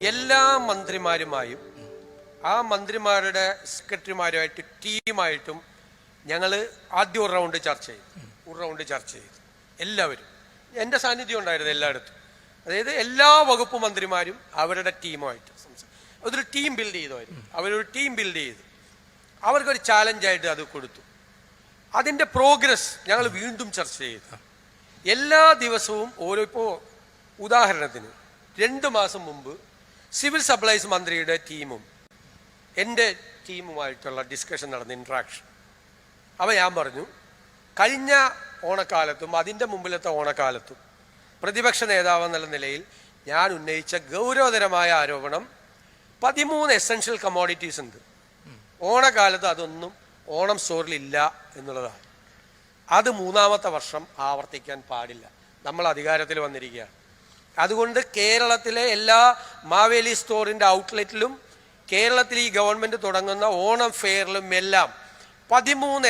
എല്ലാ മന്ത്രിമാരുമായും ആ മന്ത്രിമാരുടെ സെക്രട്ടറിമാരുമായിട്ട് ടീമായിട്ടും ഞങ്ങൾ ആദ്യം ഒരു റൗണ്ട് ചർച്ച ചെയ്തു എല്ലാവരും. എൻ്റെ സാന്നിധ്യം ഉണ്ടായിരുന്നു എല്ലായിടത്തും. അതായത് എല്ലാ വകുപ്പ് മന്ത്രിമാരും അവരുടെ ടീമുമായിട്ട് അതൊരു ടീം ബിൽഡ് ചെയ്തായിരുന്നു. അവരൊരു ടീം ബിൽഡ് ചെയ്ത് അവർക്കൊരു ചാലഞ്ചായിട്ട് അത് കൊടുത്തു. അതിൻ്റെ പ്രോഗ്രസ് ഞങ്ങൾ വീണ്ടും ചർച്ച ചെയ്തു. എല്ലാ ദിവസവും ഓരോ, ഇപ്പോൾ ഉദാഹരണത്തിന് 2 മാസം മുമ്പ് സിവിൽ സപ്ലൈസ് മന്ത്രിയുടെ ടീമും എൻ്റെ ടീമുമായിട്ടുള്ള ഡിസ്കഷൻ നടന്ന ഇൻട്രാക്ഷൻ. അപ്പോൾ ഞാൻ പറഞ്ഞു, കഴിഞ്ഞ ഓണക്കാലത്തും അതിൻ്റെ മുമ്പിലത്തെ ഓണക്കാലത്തും പ്രതിപക്ഷ നേതാവെന്നുള്ള നിലയിൽ ഞാൻ ഉന്നയിച്ച ഗൗരവതരമായ ആരോപണം 13 എസെൻഷ്യൽ കമ്മോഡിറ്റീസ് ഉണ്ട്. ഓണക്കാലത്ത് അതൊന്നും ഓണം സ്റ്റോറിലില്ല എന്നുള്ളതാണ്. അത് 3ാമത്തെ വർഷം ആവർത്തിക്കാൻ പാടില്ല. നമ്മൾ അധികാരത്തിൽ വന്നിരിക്കുകയാണ്. അതുകൊണ്ട് കേരളത്തിലെ എല്ലാ മാവേലി സ്റ്റോറിൻ്റെ ഔട്ട്ലെറ്റിലും കേരളത്തിൽ ഈ ഗവൺമെൻറ് തുടങ്ങുന്ന ഓണം ഫെയറിലും എല്ലാം 13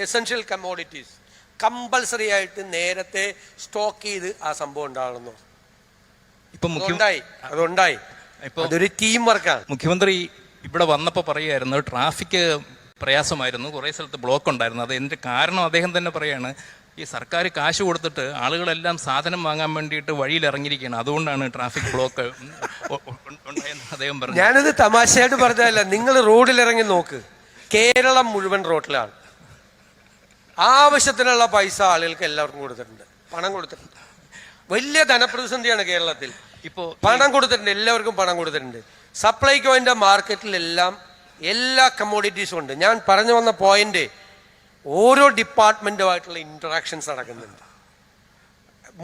എസെൻഷ്യൽ കമ്മോഡിറ്റീസ് കമ്പൽസറി ആയിട്ട് നേരത്തെ സ്റ്റോക്ക് ചെയ്ത് ആ സംഭവം ഉണ്ടാകണമെന്നോ. അതുണ്ടായി. അതൊരു ടീം വർക്കാണ്. മുഖ്യമന്ത്രി ഇവിടെ വന്നപ്പോൾ പറയുമായിരുന്നു ട്രാഫിക് പ്രയാസമായിരുന്നു, കുറേ സ്ഥലത്ത് ബ്ലോക്ക് ഉണ്ടായിരുന്നു. അത് എൻ്റെ കാരണം അദ്ദേഹം തന്നെ പറയാണ്, ഈ സർക്കാർ കാശ് കൊടുത്തിട്ട് ആളുകളെല്ലാം സാധനം വാങ്ങാൻ വേണ്ടിയിട്ട് വഴിയിൽ ഇറങ്ങിയിരിക്കുകയാണ്, അതുകൊണ്ടാണ് ട്രാഫിക് ബ്ലോക്ക് ഉണ്ടായെന്ന് അദ്ദേഹം പറഞ്ഞു. ഞാനത് തമാശയായിട്ട് പറഞ്ഞതല്ല. നിങ്ങൾ റോഡിലിറങ്ങി നോക്ക്, കേരളം മുഴുവൻ റോഡിലാണ്. ആവശ്യത്തിനുള്ള പൈസ ആളുകൾക്ക് എല്ലാവർക്കും കൊടുത്തിട്ടുണ്ട്, പണം കൊടുത്തിട്ടുണ്ട്. വലിയ ധനപ്രതിസന്ധിയാണ് കേരളത്തിൽ. ഇപ്പോൾ പണം കൊടുത്തിട്ടുണ്ട്, എല്ലാവർക്കും പണം കൊടുത്തിട്ടുണ്ട്. സപ്ലൈകോന്റെ മാർക്കറ്റിലെല്ലാം എല്ലാ കമ്മോഡിറ്റീസും ഉണ്ട്. ഞാൻ പറഞ്ഞു വന്ന പോയിന്റ്, ഓരോ ഡിപ്പാർട്ട്മെന്റുമായിട്ടുള്ള ഇന്ററാക്ഷൻസ് നടക്കുന്നുണ്ട്.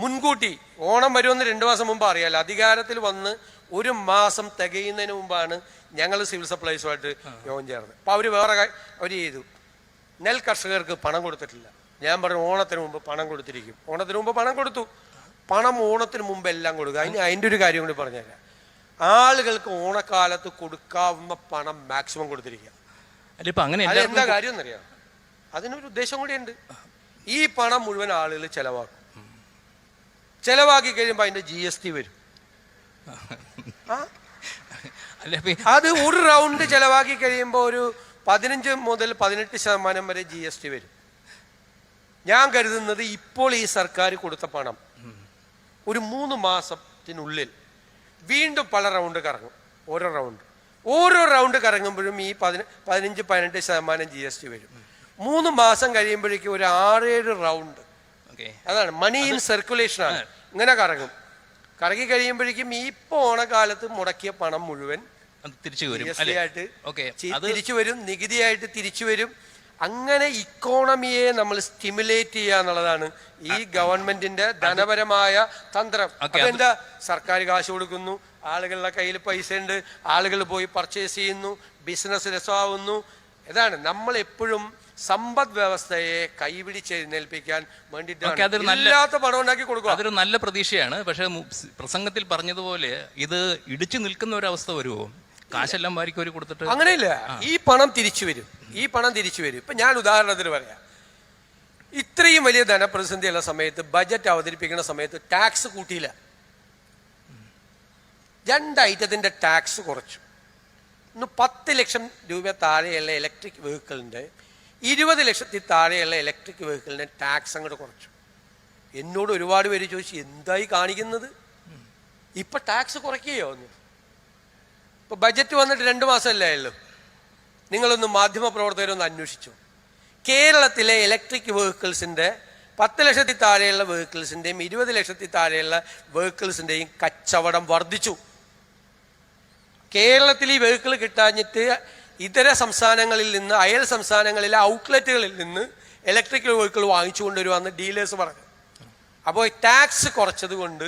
മുൻകൂട്ടി ഓണം വരുമെന്ന് 2 മാസം മുമ്പ് അറിയാലോ. അധികാരത്തിൽ വന്ന് 1 മാസം തികയുന്നതിന് മുമ്പാണ് ഞങ്ങൾ സിവിൽ സപ്ലൈസുമായിട്ട് യോഗം ചേർന്നത്. അപ്പോൾ അവർ ചെയ്തു, നെൽ കർഷകർക്ക് പണം കൊടുത്തിട്ടില്ല. ഞാൻ പറഞ്ഞു ഓണത്തിന് മുമ്പ് പണം കൊടുത്തിരിക്കും. ഓണത്തിന് മുമ്പ് പണം കൊടുത്തു. പണം ഓണത്തിന് മുമ്പ് എല്ലാം കൊടുക്കുക. അതിൻ്റെ ഒരു കാര്യം കൂടി പറഞ്ഞുതരാം. ആളുകൾക്ക് ഓണക്കാലത്ത് കൊടുക്കാവുന്ന പണം മാക്സിമം കൊടുത്തിരിക്കുക. എന്താ കാര്യം എന്നറിയാം, അതിനൊരു ഉദ്ദേശം കൂടിയുണ്ട്. ഈ പണം മുഴുവൻ ആളുകൾ ചെലവാക്കി കഴിയുമ്പോൾ അതിന്റെ GST വരും. അത് ഒരു റൗണ്ട് ചെലവാക്കി കഴിയുമ്പോൾ ഒരു 15 മുതൽ 18% വരെ GST വരും. ഞാൻ കരുതുന്നത് ഇപ്പോൾ ഈ സർക്കാർ കൊടുത്ത പണം ഒരു 3 മാസത്തിനുള്ളിൽ വീണ്ടും പല റൗണ്ട് കറങ്ങും. ഓരോ റൗണ്ട് കറങ്ങുമ്പോഴും ഈ 15-18% GST വരും. 3 മാസം കഴിയുമ്പോഴേക്കും ഒരു 6-7 റൗണ്ട്. അതാണ് മണി ഇൻ സർക്കുലേഷനാണ്. ഇങ്ങനെ കറങ്ങി കഴിയുമ്പോഴേക്കും ഈ ഇപ്പോൾ ഓണക്കാലത്ത് മുടക്കിയ പണം മുഴുവൻ തിരിച്ചു വരും, നികുതിയായിട്ട് തിരിച്ചു വരും. അങ്ങനെ ഇക്കോണമിയെ നമ്മൾ സ്റ്റിമുലേറ്റ് ചെയ്യുക എന്നുള്ളതാണ് ഈ ഗവൺമെന്റിന്റെ ധനപരമായ തന്ത്രം. എന്താ, സർക്കാർ കാശ് കൊടുക്കുന്നു, ആളുകളുടെ കയ്യിൽ പൈസ ഉണ്ട്, ആളുകൾ പോയി പർച്ചേസ് ചെയ്യുന്നു, ബിസിനസ് രസമാവുന്നു. ഇതാണ് നമ്മൾ എപ്പോഴും സമ്പദ് വ്യവസ്ഥയെ കൈപിടിച്ചെഴുന്നേൽപ്പിക്കാൻ വേണ്ടിയിട്ടാണ് പണം ഉണ്ടാക്കി കൊടുക്കുക. അതൊരു നല്ല പ്രതീക്ഷയാണ്. പക്ഷെ പ്രസംഗത്തിൽ പറഞ്ഞതുപോലെ ഇത് ഇടിച്ചു നിൽക്കുന്ന ഒരു അവസ്ഥ വരുമോ? കാശെല്ലാം വാരിക്കോരി കൊടുത്തിട്ട് അങ്ങനെയില്ല. ഈ പണം തിരിച്ചു വരും. ഇപ്പൊ ഞാൻ ഉദാഹരണത്തിന് പറയാം. ഇത്രയും വലിയ ധനപ്രതിസന്ധിയുള്ള സമയത്ത് ബജറ്റ് അവതരിപ്പിക്കുന്ന സമയത്ത് ടാക്സ് കൂട്ടിയില്ല. 2 ഐറ്റത്തിന്റെ ടാക്സ് കുറച്ചു. ഇന്ന് 10 ലക്ഷം രൂപ താഴെയുള്ള ഇലക്ട്രിക് വെഹിക്കിളിന്റെ 20 ലക്ഷത്തിൽ താഴെയുള്ള ഇലക്ട്രിക് വെഹിക്കിളിന്റെ ടാക്സ് അങ്ങോട്ട് കുറച്ചു. എന്നോട് ഒരുപാട് പേര് ചോദിച്ചു, എന്തായി കാണിക്കുന്നത്, ഇപ്പൊ ടാക്സ് കുറയ്ക്കുകയോ എന്ന്. ഇപ്പൊ ബജറ്റ് വന്നിട്ട് 2 മാസമല്ലേ ഉള്ളൂ. നിങ്ങളൊന്ന് മാധ്യമപ്രവർത്തകരൊന്ന് അന്വേഷിച്ചു. കേരളത്തിലെ ഇലക്ട്രിക് വെഹിക്കിൾസിന്റെ 10 ലക്ഷത്തിൽ താഴെയുള്ള വെഹിക്കിൾസിന്റെയും 20 ലക്ഷത്തിൽ താഴെയുള്ള വെഹിക്കിൾസിന്റെയും കച്ചവടം വർദ്ധിച്ചു. കേരളത്തിൽ ഈ വെഹിക്കിൾ കിട്ടാഞ്ഞിട്ട് ഇതര സംസ്ഥാനങ്ങളിൽ നിന്ന്, അയൽ സംസ്ഥാനങ്ങളിലെ ഔട്ട്ലെറ്റുകളിൽ നിന്ന് ഇലക്ട്രിക് വെഹിക്കിൾ വാങ്ങിച്ചു കൊണ്ടുവരുവാന്ന് ഡീലേഴ്സ് പറഞ്ഞു. അപ്പോൾ ടാക്സ് കുറച്ചത് കൊണ്ട്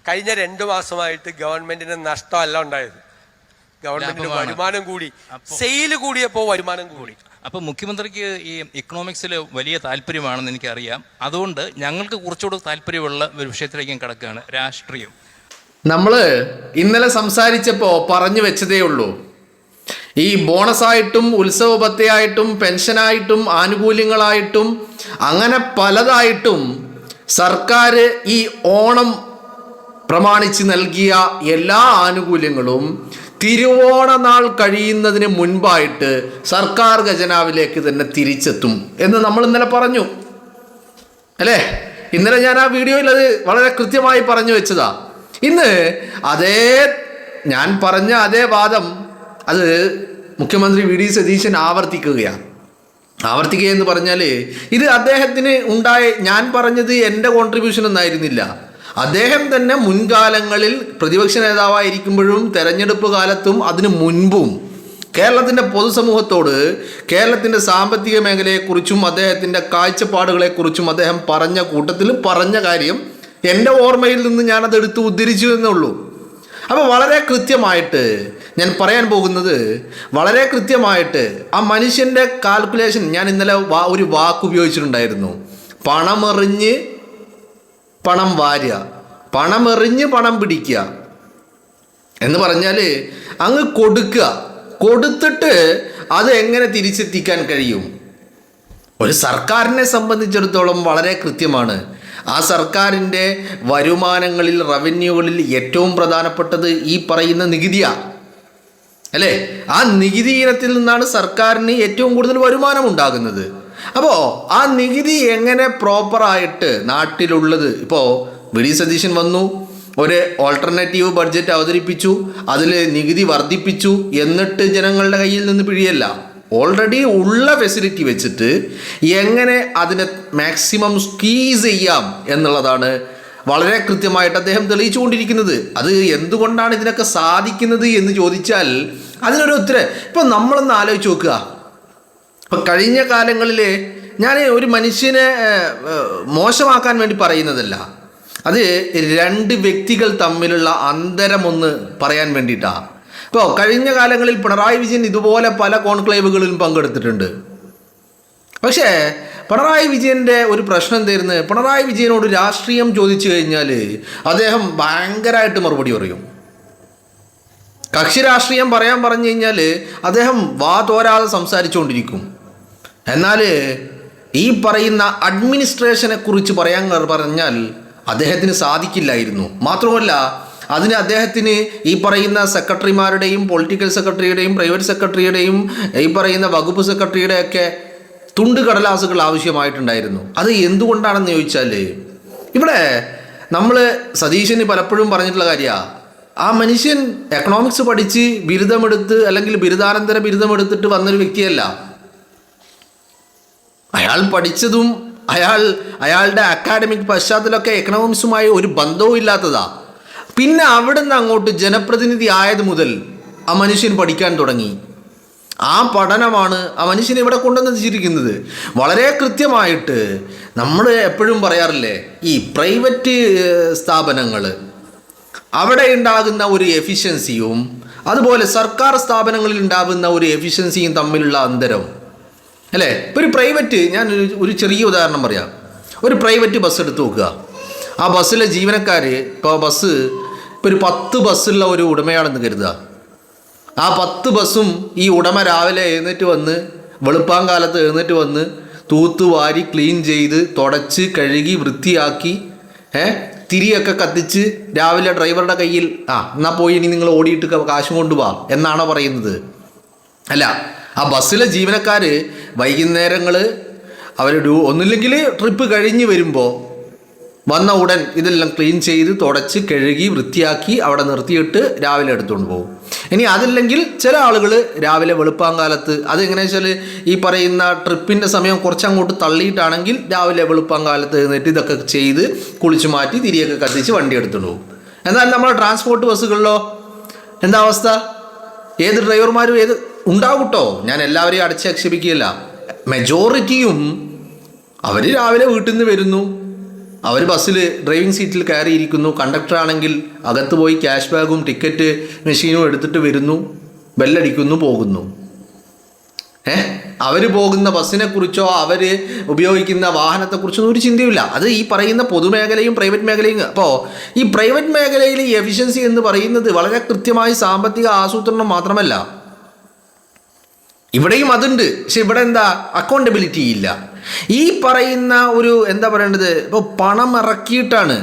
കഴിഞ്ഞ 2 മാസമായിട്ട് ഗവൺമെന്റിന് നഷ്ടമല്ല ഉണ്ടായത്, ഗവൺമെന്റിന് വരുമാനം കൂടി. സെയിൽ കൂടിയപ്പോൾ വരുമാനം കൂടി. അപ്പോൾ മുഖ്യമന്ത്രിക്ക് ഈ ഇക്കണോമിക്സിൽ വലിയ താല്പര്യമാണെന്ന് എനിക്കറിയാം. അതുകൊണ്ട് ഞങ്ങൾക്ക് കുറച്ചുകൂടി താല്പര്യമുള്ള ഒരു വിഷയത്തിലേക്കും കിടക്കുകയാണ്, രാഷ്ട്രീയം. നമ്മൾ ഇന്നലെ സംസാരിച്ചപ്പോൾ പറഞ്ഞു വെച്ചതേ ഉള്ളൂ, ഈ ബോണസായിട്ടും ഉത്സവ ഭത്തയായിട്ടും പെൻഷനായിട്ടും ആനുകൂല്യങ്ങളായിട്ടും അങ്ങനെ പലതായിട്ടും സർക്കാർ ഈ ഓണം പ്രമാണിച്ച് നൽകിയ എല്ലാ ആനുകൂല്യങ്ങളും തിരുവോണ നാൾ കഴിയുന്നതിന് മുൻപായിട്ട് സർക്കാർ ഖജനാവിലേക്ക് തന്നെ തിരിച്ചെത്തും എന്ന് നമ്മൾ ഇന്നലെ പറഞ്ഞു അല്ലേ? ഇന്നലെ ഞാൻ ആ വീഡിയോയിൽ അത് വളരെ കൃത്യമായി പറഞ്ഞു വെച്ചതാ. ഇന്ന് ഞാൻ പറഞ്ഞ അതേ വാദം അത് മുഖ്യമന്ത്രി വി ഡി സതീശൻ ആവർത്തിക്കുക എന്ന് പറഞ്ഞാൽ ഇത് അദ്ദേഹത്തിന് ഞാൻ പറഞ്ഞത് എൻ്റെ കോൺട്രിബ്യൂഷൻ ഒന്നായിരുന്നില്ല. അദ്ദേഹം തന്നെ മുൻകാലങ്ങളിൽ പ്രതിപക്ഷ നേതാവായിരിക്കുമ്പോഴും തെരഞ്ഞെടുപ്പ് കാലത്തും അതിനു മുൻപും കേരളത്തിൻ്റെ പൊതുസമൂഹത്തോട് കേരളത്തിൻ്റെ സാമ്പത്തിക മേഖലയെക്കുറിച്ചും അദ്ദേഹത്തിൻ്റെ കാഴ്ചപ്പാടുകളെക്കുറിച്ചും അദ്ദേഹം പറഞ്ഞ കൂട്ടത്തിൽ പറഞ്ഞ കാര്യം എൻ്റെ ഓർമ്മയിൽ നിന്ന് ഞാനത് എടുത്ത് ഉദ്ധരിച്ചു എന്നുള്ളൂ. അപ്പോൾ വളരെ കൃത്യമായിട്ട് ഞാൻ പറയാൻ പോകുന്നത് വളരെ കൃത്യമായിട്ട് ആ മനുഷ്യൻ്റെ കാൽക്കുലേഷൻ ഞാൻ ഇന്നലെ ഒരു വാക്ക് ഉപയോഗിച്ചിട്ടുണ്ടായിരുന്നു. പണമെറിഞ്ഞ് പണം വാരുക, പണമെറിഞ്ഞ് പണം പിടിക്കുക എന്ന് പറഞ്ഞാൽ അങ്ങ് കൊടുത്തിട്ട് അത് എങ്ങനെ തിരിച്ചെത്തിക്കാൻ കഴിയും? ഒരു സർക്കാരിനെ സംബന്ധിച്ചിടത്തോളം വളരെ കൃത്യമാണ്. ആ സർക്കാരിൻ്റെ വരുമാനങ്ങളിൽ റവന്യൂകളിൽ ഏറ്റവും പ്രധാനപ്പെട്ടത് ഈ പറയുന്ന നികുതിയാണ് അല്ലേ? ആ നികുതി ഇനത്തിൽ നിന്നാണ് സർക്കാരിന് ഏറ്റവും കൂടുതൽ വരുമാനം ഉണ്ടാകുന്നത്. അപ്പോൾ ആ നികുതി എങ്ങനെ പ്രോപ്പറായിട്ട് നാട്ടിലുള്ളത്, ഇപ്പോൾ വി ഡി സതീശൻ വന്നു, ഒരു ഓൾട്ടർനേറ്റീവ് ബഡ്ജറ്റ് അവതരിപ്പിച്ചു, അതിൽ നികുതി വർദ്ധിപ്പിച്ചു, എന്നിട്ട് ജനങ്ങളുടെ കയ്യിൽ നിന്ന് പിഴിയല്ല, ഓൾറെഡി ഉള്ള ഫെസിലിറ്റി വെച്ചിട്ട് എങ്ങനെ അതിനെ മാക്സിമം സ്ക്വീസ് ചെയ്യാം എന്നുള്ളതാണ് വളരെ കൃത്യമായിട്ട് അദ്ദേഹം തെളിയിച്ചുകൊണ്ടിരിക്കുന്നത്. അത് എന്തുകൊണ്ടാണ് ഇതിനൊക്കെ സാധിക്കുന്നത് എന്ന് ചോദിച്ചാൽ അതിനൊരു ഉത്തരം ഇപ്പം നമ്മളൊന്ന് ആലോചിച്ച് നോക്കുക. ഇപ്പം കഴിഞ്ഞ കാലങ്ങളിൽ ഞാൻ ഒരു മനുഷ്യനെ മോശമാക്കാൻ വേണ്ടി പറയുന്നതല്ല, അത് രണ്ട് വ്യക്തികൾ തമ്മിലുള്ള അന്തരമൊന്ന് പറയാൻ വേണ്ടിയിട്ടാണ്. ഇപ്പോൾ കഴിഞ്ഞ കാലങ്ങളിൽ പിണറായി വിജയൻ ഇതുപോലെ പല കോൺക്ലേവുകളിലും പങ്കെടുത്തിട്ടുണ്ട്. പക്ഷേ പിണറായി വിജയൻ്റെ ഒരു പ്രശ്നം എന്തായിരുന്നു? പിണറായി വിജയനോട് രാഷ്ട്രീയം ചോദിച്ചു കഴിഞ്ഞാൽ അദ്ദേഹം ഭയങ്കരമായിട്ട് മറുപടി പറയും. കക്ഷി രാഷ്ട്രീയം പറഞ്ഞു കഴിഞ്ഞാൽ അദ്ദേഹം വാ തോരാതെ സംസാരിച്ചുകൊണ്ടിരിക്കും. എന്നാൽ ഈ പറയുന്ന അഡ്മിനിസ്ട്രേഷനെ കുറിച്ച് പറഞ്ഞാൽ അദ്ദേഹത്തിന് സാധിക്കില്ലായിരുന്നു. മാത്രമല്ല അതിന് അദ്ദേഹത്തിന് ഈ പറയുന്ന സെക്രട്ടറിമാരുടെയും പൊളിറ്റിക്കൽ സെക്രട്ടറിയുടെയും പ്രൈവറ്റ് സെക്രട്ടറിയുടെയും ഈ പറയുന്ന വകുപ്പ് സെക്രട്ടറിയുടെയൊക്കെ തുണ്ട് കടലാസുകൾ ആവശ്യമായിട്ടുണ്ടായിരുന്നു. അത് എന്തുകൊണ്ടാണെന്ന് ചോദിച്ചാൽ ഇവിടെ നമ്മൾ സതീശന് പലപ്പോഴും പറഞ്ഞിട്ടുള്ള കാര്യമാണ്, ആ മനുഷ്യൻ എക്കണോമിക്സ് പഠിച്ച് ബിരുദമെടുത്ത് അല്ലെങ്കിൽ ബിരുദാനന്തര ബിരുദമെടുത്തിട്ട് വന്നൊരു വ്യക്തിയല്ല. അയാൾ പഠിച്ചതും അയാളുടെ അക്കാഡമിക് പശ്ചാത്തലമൊക്കെ എക്കണോമിക്സുമായി ഒരു ബന്ധവും ഇല്ലാത്തതാ. പിന്നെ അവിടുന്ന് അങ്ങോട്ട് ജനപ്രതിനിധി ആയത് മുതൽ ആ മനുഷ്യൻ പഠിക്കാൻ തുടങ്ങി. ആ പഠനമാണ് ആ മനുഷ്യനെ ഇവിടെ കൊണ്ടുവന്നിരിക്കുന്നത്. വളരെ കൃത്യമായിട്ട് നമ്മൾ എപ്പോഴും പറയാറില്ലേ, ഈ പ്രൈവറ്റ് സ്ഥാപനങ്ങൾ അവിടെ ഉണ്ടാകുന്ന ഒരു എഫിഷ്യൻസിയും അതുപോലെ സർക്കാർ സ്ഥാപനങ്ങളിൽ ഉണ്ടാകുന്ന ഒരു എഫിഷ്യൻസിയും തമ്മിലുള്ള അന്തരം അല്ലേ? ഇപ്പോൾ ഒരു പ്രൈവറ്റ്, ഞാൻ ഒരു ചെറിയ ഉദാഹരണം പറയാം. ഒരു പ്രൈവറ്റ് ബസ് എടുത്ത് നോക്കുക. ആ ബസ്സിലെ ജീവനക്കാർ, ഇപ്പോൾ ഒരു 10 ബസ്സുള്ള ഒരു ഉടമയാണെന്ന് കരുതുക. ആ 10 ബസ്സും ഈ ഉടമ രാവിലെ വെളുപ്പാങ്കാലത്ത് എഴുന്നേറ്റ് വന്ന് തൂത്ത് വാരി ക്ലീൻ ചെയ്ത് തുടച്ച് കഴുകി വൃത്തിയാക്കി തിരിയൊക്കെ കത്തിച്ച് രാവിലെ ഡ്രൈവറുടെ കയ്യിൽ എന്നാൽ പോയി ഇനി നിങ്ങൾ ഓടിയിട്ട് കാശും കൊണ്ടുപോവാ എന്നാണോ പറയുന്നത്? അല്ല, ആ ബസ്സിലെ ജീവനക്കാർ വൈകുന്നേരങ്ങൾ ഒന്നുമില്ലെങ്കിൽ ട്രിപ്പ് കഴിഞ്ഞ് വരുമ്പോൾ വന്ന ഉടൻ ഇതെല്ലാം ക്ലീൻ ചെയ്ത് തുടച്ച് കഴുകി വൃത്തിയാക്കി അവിടെ നിർത്തിയിട്ട് രാവിലെ എടുത്തുകൊണ്ട് പോകും. ഇനി അതില്ലെങ്കിൽ ചില ആളുകൾ രാവിലെ വെളുപ്പാങ്കാലത്ത്, അതെങ്ങനെയാ വെച്ചാൽ ഈ പറയുന്ന ട്രിപ്പിൻ്റെ സമയം കുറച്ചങ്ങോട്ട് തള്ളിയിട്ടാണെങ്കിൽ രാവിലെ വെളുപ്പാങ്കാലത്ത് എഴുന്നേറ്റ് ഇതൊക്കെ ചെയ്ത് കുളിച്ച് മാറ്റി തിരിയൊക്കെ കത്തിച്ച് വണ്ടി എടുത്തുകൊണ്ട് പോകും. എന്നാൽ നമ്മുടെ ട്രാൻസ്പോർട്ട് ബസ്സുകളിലോ എന്താ അവസ്ഥ? ഏത് ഡ്രൈവർമാരും ഉണ്ടാവും കേട്ടോ, ഞാൻ എല്ലാവരെയും അടച്ചാക്ഷേപിക്കുകയല്ല. മെജോറിറ്റിയും അവർ രാവിലെ വീട്ടിൽ നിന്ന് വരുന്നു, അവർ ബസ്സിൽ ഡ്രൈവിംഗ് സീറ്റിൽ കയറിയിരിക്കുന്നു. കണ്ടക്ടർ ആണെങ്കിൽ അകത്ത് പോയി ക്യാഷ് ബാഗും ടിക്കറ്റ് മെഷീനും എടുത്തിട്ട് വരുന്നു, ബെല്ലടിക്കുന്നു, പോകുന്നു. അവർ പോകുന്ന ബസ്സിനെ കുറിച്ചോ അവർ ഉപയോഗിക്കുന്ന വാഹനത്തെക്കുറിച്ചൊന്നും ഒരു ചിന്തയില്ല. അത് ഈ പറയുന്ന പൊതുമേഖലയും പ്രൈവറ്റ് മേഖലയും. അപ്പോൾ ഈ പ്രൈവറ്റ് മേഖലയിൽ എഫിഷ്യൻസി എന്ന് പറയുന്നത് വളരെ കൃത്യമായി സാമ്പത്തിക ആസൂത്രണം മാത്രമല്ല, ഇവിടെയും അതുണ്ട്. പക്ഷെ ഇവിടെ എന്താ, അക്കൗണ്ടബിലിറ്റി ഇല്ല. ഈ പറയുന്ന ഒരു എന്താ പറയേണ്ടത്, ഇപ്പോൾ പണം ഇറക്കിയിട്ടാണ്.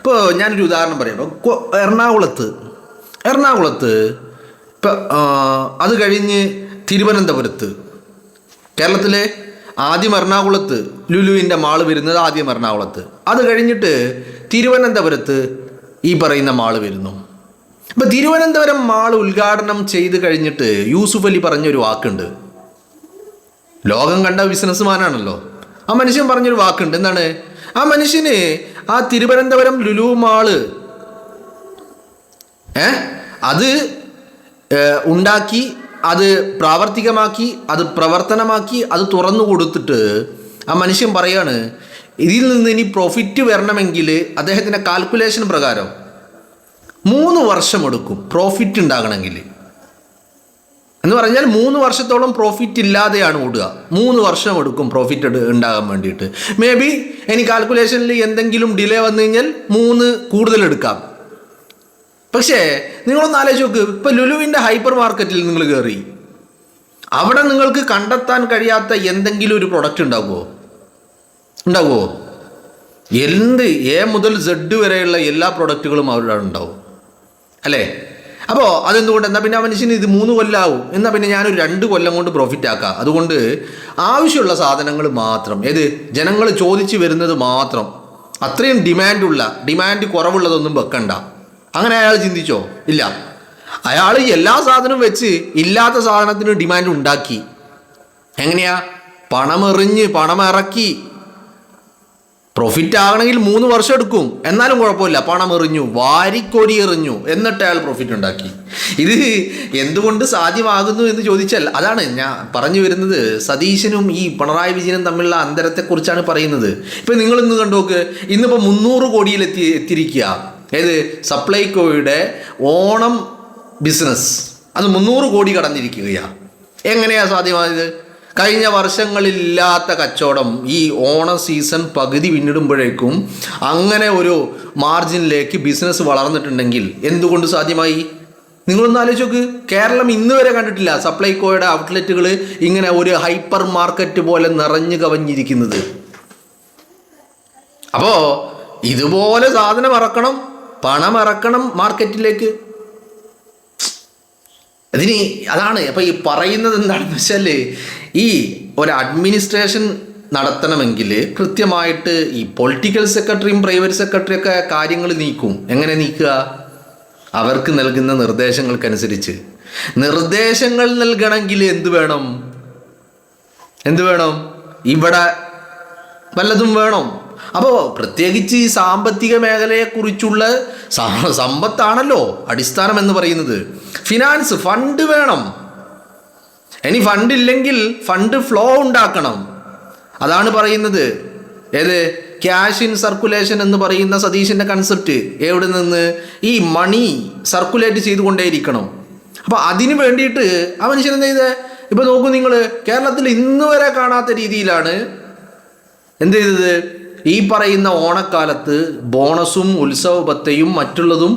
ഇപ്പോൾ ഞാനൊരു ഉദാഹരണം പറയാം. ഇപ്പോൾ എറണാകുളത്ത് ഇപ്പം അത് കഴിഞ്ഞ് തിരുവനന്തപുരത്ത്, കേരളത്തിലെ ആദ്യം എറണാകുളത്ത് ലുലുവിൻ്റെ മാള് വരുന്നത് ആദ്യം എറണാകുളത്ത്, അത് കഴിഞ്ഞിട്ട് തിരുവനന്തപുരത്ത് ഈ പറയുന്ന മാള് വരുന്നു. ഇപ്പം തിരുവനന്തപുരം മാൾ ഉദ്ഘാടനം ചെയ്ത് കഴിഞ്ഞിട്ട് യൂസുഫ് അലി പറഞ്ഞൊരു വാക്കുണ്ട്. ലോകം കണ്ട ബിസിനസ്മാനാണല്ലോ. ആ മനുഷ്യൻ പറഞ്ഞൊരു വാക്കുണ്ട്. എന്താണ്? ആ മനുഷ്യന് ആ തിരുവനന്തപുരം ലുലു മാള് അത് ഉണ്ടാക്കി, അത് പ്രാവർത്തികമാക്കി, അത് പ്രവർത്തനമാക്കി, അത് തുറന്നു കൊടുത്തിട്ട് ആ മനുഷ്യൻ പറയാണ്, ഇതിൽ നിന്ന് ഇനി പ്രോഫിറ്റ് വരണമെങ്കിൽ അദ്ദേഹത്തിൻ്റെ കാൽക്കുലേഷൻ പ്രകാരം 3 വർഷം എടുക്കും പ്രോഫിറ്റ് ഉണ്ടാകണമെങ്കിൽ. എന്ന് പറഞ്ഞാൽ 3 വർഷത്തോളം പ്രോഫിറ്റ് ഇല്ലാതെയാണ് ഓടുക. 3 വർഷം എടുക്കും പ്രോഫിറ്റ് ഉണ്ടാകാൻ വേണ്ടിയിട്ട്. മേ ബി ഇനി കാൽക്കുലേഷനിൽ എന്തെങ്കിലും ഡിലേ വന്നു കഴിഞ്ഞാൽ 3 കൂടുതൽ എടുക്കാം. പക്ഷേ നിങ്ങളൊന്ന് ആലോചിച്ച് നോക്ക്. ഇപ്പം ലുലുവിൻ്റെ ഹൈപ്പർ മാർക്കറ്റിൽ നിങ്ങൾ കയറി, അവിടെ നിങ്ങൾക്ക് കണ്ടെത്താൻ കഴിയാത്ത എന്തെങ്കിലും ഒരു പ്രൊഡക്റ്റ് ഉണ്ടാകുമോ? എ മുതൽ Z വരെയുള്ള എല്ലാ പ്രൊഡക്റ്റുകളും അവിടെ ഉണ്ടാവും അല്ലേ? അപ്പോൾ അതെന്തുകൊണ്ട്? എന്നാൽ പിന്നെ ആ മനുഷ്യന് ഇത് 3 കൊല്ലമാവും, എന്നാൽ പിന്നെ ഞാനൊരു 2 കൊല്ലം കൊണ്ട് പ്രോഫിറ്റ് ആക്കാം. അതുകൊണ്ട് ആവശ്യമുള്ള സാധനങ്ങൾ മാത്രം, ജനങ്ങൾ ചോദിച്ച് വരുന്നത് മാത്രം, അത്രയും ഡിമാൻഡ് കുറവുള്ളതൊന്നും വെക്കണ്ട. അങ്ങനെ അയാൾ ചിന്തിച്ചോ? ഇല്ല. അയാൾ എല്ലാ സാധനവും വെച്ച് ഇല്ലാത്ത സാധനത്തിന് ഡിമാൻഡ് ഉണ്ടാക്കി. എങ്ങനെയാ? പണമിറക്കി. പ്രോഫിറ്റ് ആകണമെങ്കിൽ 3 വർഷം എടുക്കും, എന്നാലും കുഴപ്പമില്ല. വാരിക്കോരി എറിഞ്ഞു, എന്നിട്ട് അയാൾ പ്രോഫിറ്റ് ഉണ്ടാക്കി. ഇത് എന്തുകൊണ്ട് സാധ്യമാകുന്നു എന്ന് ചോദിച്ചാൽ അതാണ് ഞാൻ പറഞ്ഞു വരുന്നത്. സതീശനും ഈ പിണറായി വിജയനും തമ്മിലുള്ള അന്തരത്തെക്കുറിച്ചാണ് പറയുന്നത്. ഇപ്പം നിങ്ങൾ ഇന്ന് കണ്ടുനോക്ക്, ഇന്നിപ്പോൾ 300 കോടിയിൽ എത്തിയിരിക്കുക. സപ്ലൈകോയുടെ ഓണം ബിസിനസ് അത് 300 കോടി കടന്നിരിക്കുകയാണ്. എങ്ങനെയാണ് സാധ്യമായത്? കഴിഞ്ഞ വർഷങ്ങളില്ലാത്ത കച്ചവടം ഈ ഓണ സീസൺ പകുതി പിന്നിടുമ്പോഴേക്കും അങ്ങനെ ഒരു മാർജിനിലേക്ക് ബിസിനസ് വളർന്നിട്ടുണ്ടെങ്കിൽ എന്തുകൊണ്ട് സാധ്യമായി? നിങ്ങളൊന്ന് ആലോചിച്ച് നോക്ക്. കേരളം ഇന്ന് വരെ കണ്ടിട്ടില്ല സപ്ലൈകോയുടെ ഔട്ട്ലെറ്റുകൾ ഇങ്ങനെ ഒരു ഹൈപ്പർ മാർക്കറ്റ് പോലെ നിറഞ്ഞു കവിഞ്ഞിരിക്കുന്നത്. അപ്പോൾ ഇതുപോലെ സാധനം ഇറക്കണം, പണം ഇറക്കണം മാർക്കറ്റിലേക്ക്. അതാണ് അപ്പോൾ ഈ പറയുന്നത് എന്താണെന്ന് വെച്ചാൽ, ഈ ഒരു അഡ്മിനിസ്ട്രേഷൻ നടത്തണമെങ്കിൽ കൃത്യമായിട്ട് ഈ പൊളിറ്റിക്കൽ സെക്രട്ടറിയും പ്രൈവറ്റ് സെക്രട്ടറിയൊക്കെ കാര്യങ്ങൾ നീക്കും. എങ്ങനെ നീക്കുക? അവർക്ക് നൽകുന്ന നിർദ്ദേശങ്ങൾക്കനുസരിച്ച്. നിർദ്ദേശങ്ങൾ നൽകണമെങ്കിൽ എന്ത് വേണം? ഇവിടെ വല്ലതും വേണം. അപ്പോൾ പ്രത്യേകിച്ച് ഈ സാമ്പത്തിക മേഖലയെക്കുറിച്ചുള്ള സമ്പത്താണല്ലോ അടിസ്ഥാനം എന്ന് പറയുന്നത്. ഫിനാൻസ്, ഫണ്ട് വേണം. ഇനി ഫണ്ട് ഇല്ലെങ്കിൽ ഫണ്ട് ഫ്ലോ ഉണ്ടാക്കണം. അതാണ് പറയുന്നത്. ക്യാഷ് ഇൻ സർക്കുലേഷൻ എന്ന് പറയുന്ന സതീശൻ്റെ കൺസെപ്റ്റ്. എവിടെ നിന്ന്? ഈ മണി സർക്കുലേറ്റ് ചെയ്തുകൊണ്ടേയിരിക്കണം. അപ്പോൾ അതിന് വേണ്ടിയിട്ട് ആ മനുഷ്യൻ എന്താ ചെയ്തത്? ഇപ്പോൾ നോക്കൂ നിങ്ങൾ, കേരളത്തിൽ ഇന്ന് വരെ കാണാത്ത രീതിയിലാണ് എന്ത് ചെയ്തത്? ഈ പറയുന്ന ഓണക്കാലത്ത് ബോണസും ഉത്സവ ഭത്തയും മറ്റുള്ളതും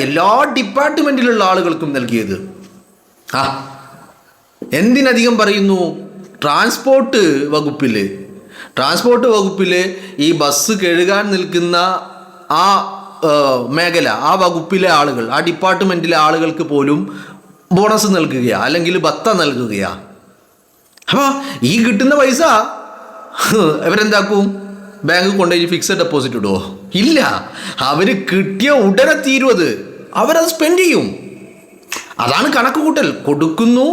എല്ലാ ഡിപ്പാർട്ട്മെൻറ്റിലുള്ള ആളുകൾക്കും നൽകിയത്. എന്തിനധികം പറയുന്നു? ട്രാൻസ്പോർട്ട് വകുപ്പിൽ ഈ ബസ് കഴുകാൻ നിൽക്കുന്ന ആ മേഖല, ആ വകുപ്പിലെ ആളുകൾ, ആ ഡിപ്പാർട്ട്മെൻറ്റിലെ ആളുകൾക്ക് പോലും ബോണസ് നൽകുകയാ, അല്ലെങ്കിൽ ഭത്ത നൽകുകയാ. അപ്പോൾ ഈ കിട്ടുന്ന പൈസ ഇവരെന്താക്കും? ബാങ്ക് കൊണ്ടുപോയി ഫിക്സഡ് ഡെപ്പോസിറ്റ് ഇടുമോ? ഇല്ല. അവർ കിട്ടിയ ഉടനെ തീരുവത്, അവരത് സ്പെൻഡ് ചെയ്യും. അതാണ് കണക്ക് കൂട്ടൽ. കൊടുക്കുന്നു,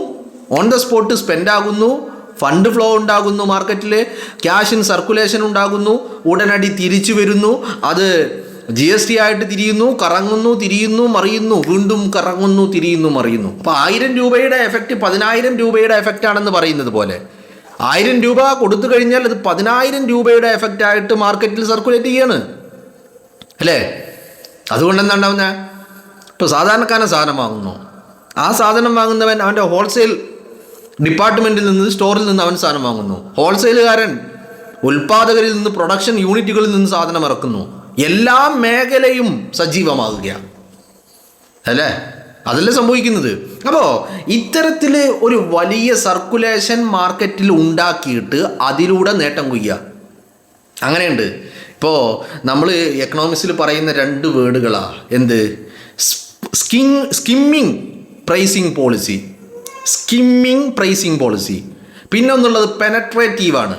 ഓൺ ദ സ്പോട്ട് സ്പെൻഡ് ആകുന്നു, ഫണ്ട് ഫ്ലോ ഉണ്ടാകുന്നു, മാർക്കറ്റിൽ ക്യാഷ് ഇൻ സർക്കുലേഷൻ ഉണ്ടാകുന്നു, ഉടനടി തിരിച്ചു വരുന്നു, അത് GST ആയിട്ട് തിരിയുന്നു, കറങ്ങുന്നു, തിരിയുന്നു, മറിയുന്നു, വീണ്ടും കറങ്ങുന്നു, തിരിയുന്നു, മറിയുന്നു. അപ്പോൾ 1000 രൂപയുടെ എഫക്റ്റ് 10000 രൂപയുടെ എഫക്റ്റ് ആണെന്ന് പറയുന്നത് പോലെ 1000 രൂപ കൊടുത്തു കഴിഞ്ഞാൽ അത് 10000 രൂപയുടെ എഫക്റ്റ് ആയിട്ട് മാർക്കറ്റിൽ സർക്കുലേറ്റ് ചെയ്യാണ് അല്ലേ? അതുകൊണ്ട് എന്താ ഉണ്ടാവുന്നത്? ഇപ്പോൾ സാധാരണക്കാരൻ സാധനം വാങ്ങുന്നു, ആ സാധനം വാങ്ങുന്നവൻ അവൻ്റെ ഹോൾസെയിൽ ഡിപ്പാർട്ട്മെൻറ്റിൽ നിന്ന്, സ്റ്റോറിൽ നിന്ന് അവൻ സാധനം വാങ്ങുന്നു. ഹോൾസെയിലുകാരൻ ഉൽപ്പാദകരിൽ നിന്ന്, പ്രൊഡക്ഷൻ യൂണിറ്റുകളിൽ നിന്ന് സാധനം ഇറക്കുന്നു. എല്ലാ മേഖലയും സജീവമാകുകയാണ് അല്ലേ? അതല്ലേ സംഭവിക്കുന്നത്. അപ്പോൾ ഇത്തരത്തിൽ ഒരു വലിയ സർക്കുലേഷൻ മാർക്കറ്റിൽ ഉണ്ടാക്കിയിട്ട് അതിലൂടെ നേട്ടം കൊയ്യുക. അങ്ങനെയുണ്ട്. ഇപ്പോൾ നമ്മൾ എക്കണോമിക്സിൽ പറയുന്ന 2 വേർഡുകളാണ്. എന്ത്? Skimming pricing policy, skimming pricing policy. പിന്നെ ഒന്നുള്ളത് പെനട്രേറ്റീവാണ്.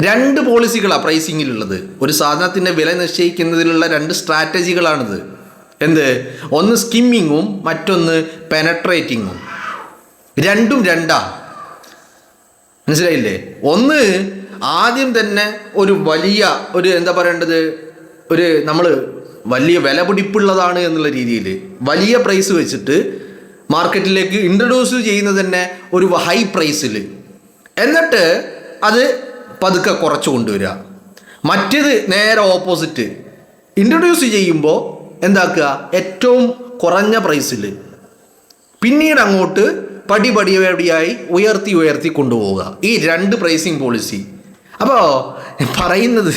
2 പോളിസികളാണ് പ്രൈസിങ്ങിലുള്ളത്. ഒരു സാധനത്തിൻ്റെ വില നിശ്ചയിക്കുന്നതിലുള്ള 2 സ്ട്രാറ്റജികളാണിത്. എന്ത്? ഒന്ന് സ്കിമ്മിങ്ങും മറ്റൊന്ന് പെനട്രേറ്റിങ്ങും. രണ്ടും രണ്ടാണ്. മനസ്സിലായില്ലേ? ഒന്ന് ആദ്യം തന്നെ ഒരു വലിയ എന്താ പറയേണ്ടത്, നമ്മൾ വലിയ വില പിടിപ്പുള്ളതാണ് എന്നുള്ള രീതിയിൽ വലിയ പ്രൈസ് വെച്ചിട്ട് മാർക്കറ്റിലേക്ക് ഇൻട്രൊഡ്യൂസ് ചെയ്യുന്നത് തന്നെ ഒരു ഹൈ പ്രൈസിൽ, എന്നിട്ട് അത് പതുക്കെ കുറച്ച് കൊണ്ടുവരിക. മറ്റേത് നേരെ ഓപ്പോസിറ്റ്, ഇൻട്രൊഡ്യൂസ് ചെയ്യുമ്പോൾ എന്താക്കുക, ഏറ്റവും കുറഞ്ഞ പ്രൈസിൽ പിന്നീട് അങ്ങോട്ട് പടിപടിയായി ഉയർത്തി കൊണ്ടുപോവുക. ഈ 2 പ്രൈസിങ് പോളിസി. അപ്പോൾ പറയുന്നത്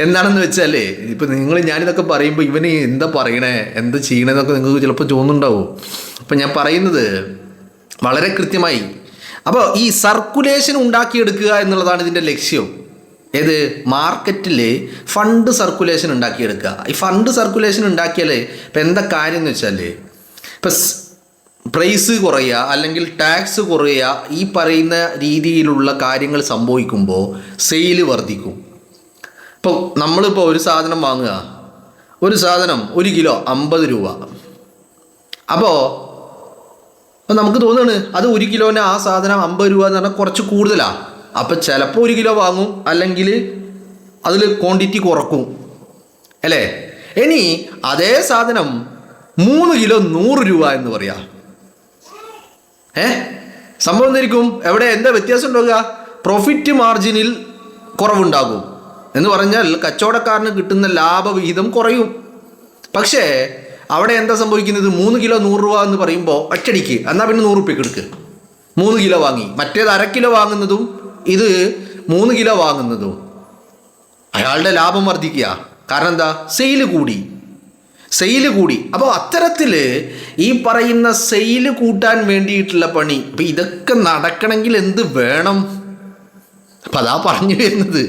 എന്താണെന്ന് വെച്ചാൽ, ഇപ്പം ഞാനിതൊക്കെ പറയുമ്പോൾ ഇവന് എന്താ പറയണേ, എന്താ ചെയ്യണേന്നൊക്കെ നിങ്ങൾക്ക് ചിലപ്പോൾ തോന്നുന്നുണ്ടാവും. അപ്പം ഞാൻ പറയുന്നത് വളരെ കൃത്യമായി. അപ്പോൾ ഈ സർക്കുലേഷൻ ഉണ്ടാക്കിയെടുക്കുക എന്നുള്ളതാണ് ഇതിൻ്റെ ലക്ഷ്യം. ഏത്? മാർക്കറ്റിൽ ഫണ്ട് സർക്കുലേഷൻ ഉണ്ടാക്കിയെടുക്കുക. ഈ ഫണ്ട് സർക്കുലേഷൻ ഉണ്ടാക്കിയാൽ ഇപ്പം എന്താ കാര്യം എന്ന് വെച്ചാൽ, ഇപ്പം പ്രൈസ് കുറയുക അല്ലെങ്കിൽ ടാക്സ് കുറയുക, ഈ പറയുന്ന രീതിയിലുള്ള കാര്യങ്ങൾ സംഭവിക്കുമ്പോൾ സെയിൽ വർദ്ധിക്കും. ഇപ്പോൾ നമ്മളിപ്പോൾ ഒരു സാധനം വാങ്ങുക, ഒരു സാധനം 1 കിലോ 50 രൂപ. അപ്പോൾ നമുക്ക് തോന്നുകയാണ് അത് 1 കിലോന് ആ സാധനം 50 രൂപ എന്ന് പറഞ്ഞാൽ കുറച്ച് കൂടുതലാണ്. അപ്പോൾ ചിലപ്പോൾ 1 കിലോ വാങ്ങും, അല്ലെങ്കിൽ അതിൽ ക്വാണ്ടിറ്റി കുറക്കും, അല്ലേ? ഇനി അതേ സാധനം 3 കിലോ 100 രൂപ എന്ന് പറയാം. സംഭവം എന്തായിരിക്കും? എന്താ വ്യത്യാസം ഉണ്ടാവുക? പ്രോഫിറ്റ് മാർജിനിൽ കുറവുണ്ടാകും. എന്ന് പറഞ്ഞാൽ കച്ചവടക്കാരന് കിട്ടുന്ന ലാഭവിഹിതം കുറയും. പക്ഷേ അവിടെ എന്താ സംഭവിക്കുന്നത്? 3 കിലോ 100 രൂപ എന്ന് പറയുമ്പോൾ ഒറ്റടിക്ക് എന്നാൽ പിന്നെ 100 രൂപയ്ക്ക് എടുക്കുക, 3 കിലോ വാങ്ങി. മറ്റേത് 1/2 കിലോ വാങ്ങുന്നതും ഇത് 3 കിലോ വാങ്ങുന്നതും അയാളുടെ ലാഭം വർദ്ധിക്കുക. കാരണം എന്താ? സെയില് കൂടി. അപ്പോൾ അത്തരത്തിൽ ഈ പറയുന്ന സെയില് കൂട്ടാൻ വേണ്ടിയിട്ടുള്ള പണി. അപ്പം ഇതൊക്കെ നടക്കണമെങ്കിൽ എന്ത് വേണം? അപ്പം അതാ പറഞ്ഞു വരുന്നത്.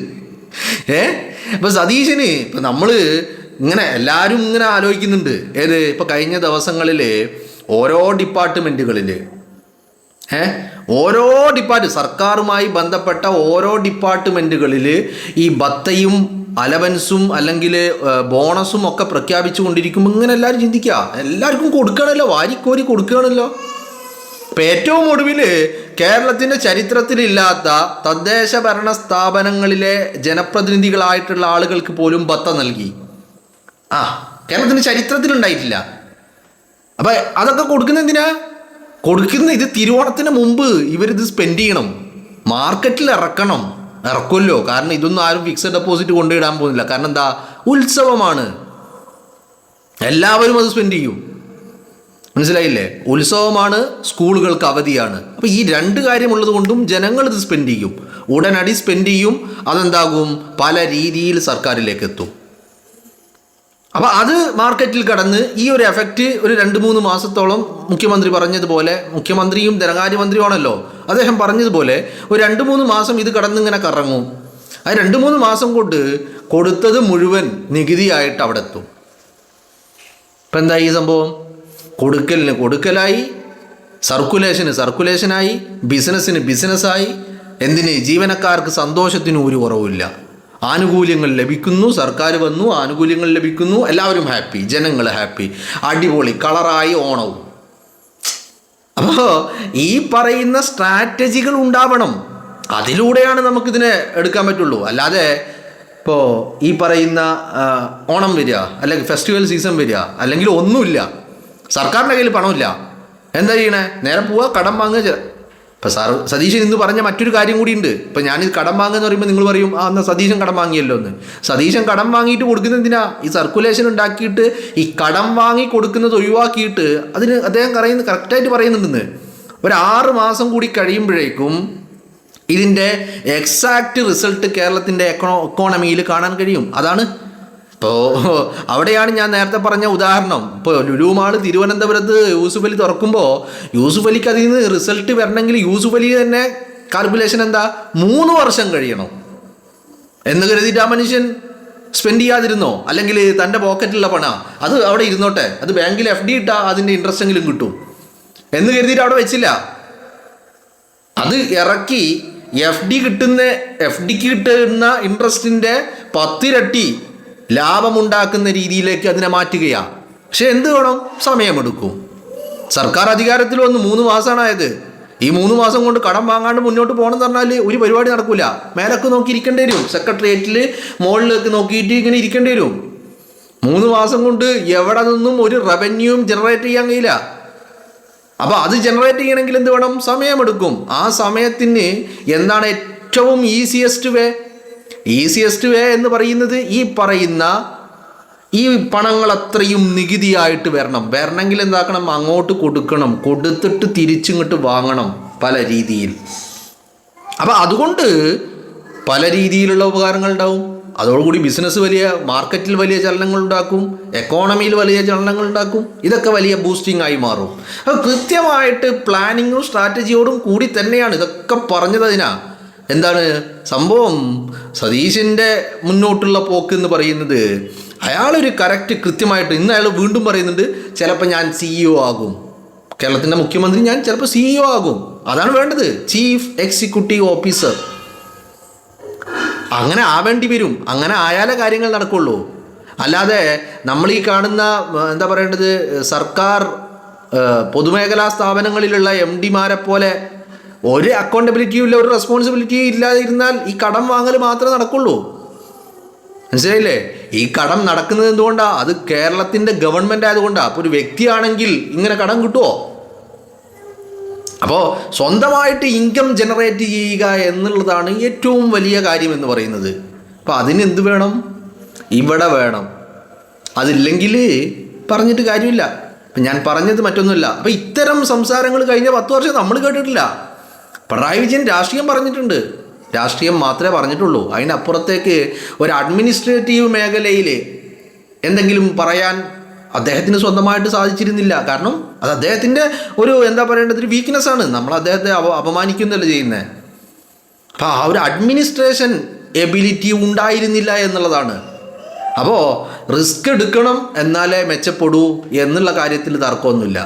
ഇപ്പം സതീശന് ഇപ്പം നമ്മൾ എല്ലാവരും ആലോചിക്കുന്നുണ്ട്. ഇപ്പം കഴിഞ്ഞ ദിവസങ്ങളിൽ ഓരോ ഡിപ്പാർട്ട്മെൻറ്റുകളിൽ സർക്കാരുമായി ബന്ധപ്പെട്ട ഓരോ ഡിപ്പാർട്ട്മെൻറ്റുകളിൽ ഈ ബത്തയും അലവൻസും അല്ലെങ്കിൽ ബോണസും ഒക്കെ പ്രഖ്യാപിച്ചു കൊണ്ടിരിക്കുമ്പോൾ എല്ലാവരും ചിന്തിക്കുക, എല്ലാവർക്കും കൊടുക്കണമല്ലോ, വാരിക്കോരി കൊടുക്കുകയാണല്ലോ. ഇപ്പം ഏറ്റവും ഒടുവിൽ കേരളത്തിൻ്റെ ചരിത്രത്തിലില്ലാത്ത തദ്ദേശ ഭരണ സ്ഥാപനങ്ങളിലെ ജനപ്രതിനിധികളായിട്ടുള്ള ആളുകൾക്ക് പോലും ബത്ത നൽകി. കേരളത്തിൻ്റെ ചരിത്രത്തിലുണ്ടായിട്ടില്ല. അപ്പം അതൊക്കെ കൊടുക്കുന്ന ഇത് തിരുവോണത്തിന് മുമ്പ് ഇവരിത് സ്പെൻഡ് ചെയ്യണം, മാർക്കറ്റിൽ ഇറക്കുമല്ലോ. കാരണം ഇതൊന്നും ആരും ഫിക്സഡ് ഡെപ്പോസിറ്റ് കൊണ്ടിടാൻ പോകുന്നില്ല. കാരണം എന്താ? ഉത്സവമാണ്, എല്ലാവരും അത് സ്പെൻഡ് ചെയ്യും. മനസ്സിലായില്ലേ? ഉത്സവമാണ്, സ്കൂളുകൾക്ക് അവധിയാണ്. അപ്പോൾ ഈ 2 കാര്യമുള്ളത് കൊണ്ടും ജനങ്ങൾ ഇത് സ്പെൻഡ് ചെയ്യും, ഉടനടി സ്പെൻഡ് ചെയ്യും. അതെന്താകും? പല രീതിയിൽ സർക്കാരിലേക്ക് എത്തും. അപ്പോൾ അത് മാർക്കറ്റിൽ കടന്ന് ഈ ഒരു എഫക്റ്റ് ഒരു 2-3 മാസത്തോളം മുഖ്യമന്ത്രി പറഞ്ഞതുപോലെ, മുഖ്യമന്ത്രിയും ധനകാര്യമന്ത്രിയുമാണല്ലോ, അദ്ദേഹം പറഞ്ഞതുപോലെ ഒരു 2-3 മാസം ഇത് കടന്നിങ്ങനെ കറങ്ങും. ആ 2-3 മാസം കൊണ്ട് കൊടുത്തത് മുഴുവൻ നികുതിയായിട്ട് അവിടെ എത്തും. ഇപ്പം എന്താ ഈ സംഭവം? കൊടുക്കലായി, സർക്കുലേഷനായി, ബിസിനസ്സായി. എന്തിന്? ജീവനക്കാർക്ക് സന്തോഷത്തിന് ഒരു കുറവില്ല. ആനുകൂല്യങ്ങൾ ലഭിക്കുന്നു, സർക്കാർ വന്നു, ആനുകൂല്യങ്ങൾ ലഭിക്കുന്നു, എല്ലാവരും ഹാപ്പി, ജനങ്ങൾ ഹാപ്പി, അടിപൊളി, കളറായി ഓണവും. അപ്പോൾ ഈ പറയുന്ന സ്ട്രാറ്റജികൾ ഉണ്ടാവണം. അതിലൂടെയാണ് നമുക്കിതിനെ എടുക്കാൻ പറ്റുള്ളൂ. അല്ലാതെ ഇപ്പോൾ ഈ പറയുന്ന ഓണം വരിക, അല്ലെങ്കിൽ ഫെസ്റ്റിവൽ സീസൺ വരിക, അല്ലെങ്കിൽ ഒന്നുമില്ല, സർക്കാരിൻ്റെ കയ്യിൽ പണമില്ല, എന്താ ചെയ്യണേ? നേരെ പോവുക, കടം വാങ്ങുക. ഇപ്പം സതീശൻ ഇന്ന് പറഞ്ഞ മറ്റൊരു കാര്യം കൂടിയുണ്ട്. ഇപ്പം ഞാനിത് കടം വാങ്ങുക എന്ന് പറയുമ്പോൾ നിങ്ങൾ പറയും, എന്നാൽ സതീശൻ കടം വാങ്ങിയല്ലോ എന്ന്. സതീശൻ കടം വാങ്ങിയിട്ട് കൊടുക്കുന്നത് എന്തിനാ? ഈ സർക്കുലേഷൻ ഉണ്ടാക്കിയിട്ട് ഈ കടം വാങ്ങി കൊടുക്കുന്നത് ഒഴിവാക്കിയിട്ട് അതിന് അദ്ദേഹം കറക്റ്റായിട്ട് പറയുന്നുണ്ടെന്ന്. ഒരു 6 മാസം കൂടി കഴിയുമ്പോഴേക്കും ഇതിൻ്റെ എക്സാക്റ്റ് റിസൾട്ട് കേരളത്തിൻ്റെ എക്കോണമിയിൽ കാണാൻ കഴിയും. അതാണ് ഇപ്പോൾ അവിടെയാണ് ഞാൻ നേരത്തെ പറഞ്ഞ ഉദാഹരണം. ഇപ്പോൾ ലുലു മാൾ തിരുവനന്തപുരത്ത് യൂസുഫ് അലി തുറക്കുമ്പോൾ യൂസുഫ് അലിക്ക് അതിൽ നിന്ന് റിസൾട്ട് വരണമെങ്കിൽ യൂസുഫ് അലി തന്നെ കാൽക്കുലേഷൻ എന്താ? 3 വർഷം കഴിയണം. എന്ന് കരുതിയിട്ട് ആ മനുഷ്യൻ സ്പെൻഡ് ചെയ്യാതിരുന്നോ? അല്ലെങ്കിൽ തൻ്റെ പോക്കറ്റിലുള്ള പണ അത് അവിടെ ഇരുന്നോട്ടെ, അത് ബാങ്കിൽ FD ഇട്ടാൽ അതിൻ്റെ ഇൻട്രസ്റ്റ് എങ്കിലും കിട്ടും എന്ന് കരുതിയിട്ട് അവിടെ വെച്ചില്ല. അത് ഇറക്കി FDക്ക് കിട്ടുന്ന ഇൻട്രസ്റ്റിൻ്റെ 10 ഇരട്ടി ലാഭമുണ്ടാക്കുന്ന രീതിയിലേക്ക് അതിനെ മാറ്റുകയാണ്. പക്ഷെ എന്ത് വേണം? സമയമെടുക്കും. സർക്കാർ അധികാരത്തിൽ വന്ന് 3 മാസമാണ് ആയത്. ഈ 3 മാസം കൊണ്ട് കടം വാങ്ങാണ്ട് മുന്നോട്ട് പോകണമെന്ന് പറഞ്ഞാൽ ഒരു പരിപാടി നടക്കില്ല. മേലൊക്കെ നോക്കി ഇരിക്കേണ്ടി വരും, സെക്രട്ടേറിയറ്റിൽ മുകളിലേക്ക് നോക്കിയിട്ട് ഇങ്ങനെ ഇരിക്കേണ്ടി വരും. 3 മാസം കൊണ്ട് എവിടെ നിന്നും ഒരു റവന്യൂവും ജനറേറ്റ് ചെയ്യാൻ കഴിയില്ല. അപ്പോൾ അത് ജനറേറ്റ് ചെയ്യണമെങ്കിൽ എന്ത് വേണം? സമയമെടുക്കും. ആ സമയത്തിന് എന്താണ് ഏറ്റവും ഈസിയസ്റ്റ് വേ എന്ന് പറയുന്നത് ഈ പറയുന്ന ഈ പണങ്ങൾ അത്രയും നികുതിയായിട്ട് വരണമെങ്കിൽ എന്താക്കണം? അങ്ങോട്ട് കൊടുക്കണം, കൊടുത്തിട്ട് തിരിച്ചിങ്ങോട്ട് വാങ്ങണം പല രീതിയിൽ. അപ്പം അതുകൊണ്ട് പല രീതിയിലുള്ള ഉപകാരങ്ങൾ ഉണ്ടാവും. അതോടുകൂടി ബിസിനസ് മാർക്കറ്റിൽ വലിയ ചലനങ്ങൾ ഉണ്ടാക്കും, എക്കോണമിയിൽ വലിയ ചലനങ്ങൾ ഉണ്ടാക്കും. ഇതൊക്കെ വലിയ ബൂസ്റ്റിംഗ് ആയി മാറും. അപ്പോൾ കൃത്യമായിട്ട് പ്ലാനിങ്ങും സ്ട്രാറ്റജിയോടും കൂടി തന്നെയാണ് ഇതൊക്കെ പറഞ്ഞതിനാ. എന്താണ് സംഭവം? സതീശിൻ്റെ മുന്നോട്ടുള്ള പോക്ക് എന്ന് പറയുന്നത് അയാളൊരു കൃത്യമായിട്ട് ഇന്ന് അയാൾ വീണ്ടും പറയുന്നുണ്ട്, ചിലപ്പോൾ ഞാൻ CEO ആകും, കേരളത്തിൻ്റെ മുഖ്യമന്ത്രി ഞാൻ ചിലപ്പോൾ CEO ആകും. അതാണ് വേണ്ടത്, ചീഫ് എക്സിക്യൂട്ടീവ് ഓഫീസർ. അങ്ങനെ ആവേണ്ടി വരും. അങ്ങനെ ആയാലേ കാര്യങ്ങൾ നടക്കുള്ളൂ. അല്ലാതെ നമ്മൾ ഈ കാണുന്ന എന്താ പറയേണ്ടത്, സർക്കാർ പൊതുമേഖലാ സ്ഥാപനങ്ങളിലുള്ള MDമാരെ പോലെ ഒരു അക്കൗണ്ടബിലിറ്റിയും ഇല്ല, ഒരു റെസ്പോൺസിബിലിറ്റിയും ഇല്ലാതെ ഇരുന്നാൽ ഈ കടം വാങ്ങൽ മാത്രമേ നടക്കുള്ളൂ. മനസ്സിലായില്ലേ? ഈ കടം നടക്കുന്നത് എന്തുകൊണ്ടാണ്? അത് കേരളത്തിൻ്റെ ഗവൺമെൻറ് ആയതുകൊണ്ടാണ്. അപ്പോൾ ഒരു വ്യക്തിയാണെങ്കിൽ ഇങ്ങനെ കടം കിട്ടുമോ? അപ്പോൾ സ്വന്തമായിട്ട് ഇൻകം ജനറേറ്റ് ചെയ്യുക എന്നുള്ളതാണ് ഏറ്റവും വലിയ കാര്യം എന്ന് പറയുന്നത്. അപ്പോൾ അതിന് എന്ത് വേണം? ഇവിടെ വേണം. അതില്ലെങ്കിൽ പറഞ്ഞിട്ട് കാര്യമില്ല. അപ്പം ഞാൻ പറഞ്ഞത് മറ്റൊന്നുമില്ല. അപ്പോൾ ഇത്തരം സംസാരങ്ങൾ കഴിഞ്ഞ 10 വർഷം നമ്മൾ കേട്ടിട്ടില്ല. പിണറായി വിജയൻ രാഷ്ട്രീയം പറഞ്ഞിട്ടുണ്ട്, രാഷ്ട്രീയം മാത്രമേ പറഞ്ഞിട്ടുള്ളൂ. അതിനപ്പുറത്തേക്ക് ഒരു അഡ്മിനിസ്ട്രേറ്റീവ് മേഖലയിൽ എന്തെങ്കിലും പറയാൻ അദ്ദേഹത്തിന് സ്വന്തമായിട്ട് സാധിച്ചിരുന്നില്ല. കാരണം അത് അദ്ദേഹത്തിൻ്റെ ഒരു എന്താ പറയേണ്ടത്, ഒരു വീക്ക്നെസ്സാണ്. നമ്മൾ അദ്ദേഹത്തെ അപമാനിക്കുന്നതല്ല ചെയ്യുന്നത്. അപ്പോൾ ആ ഒരു അഡ്മിനിസ്ട്രേഷൻ എബിലിറ്റി ഉണ്ടായിരുന്നില്ല എന്നുള്ളതാണ്. അപ്പോൾ റിസ്ക് എടുക്കണം എന്നാലേ മെച്ചപ്പെടൂ എന്നുള്ള കാര്യത്തിൽ തർക്കമൊന്നുമില്ല.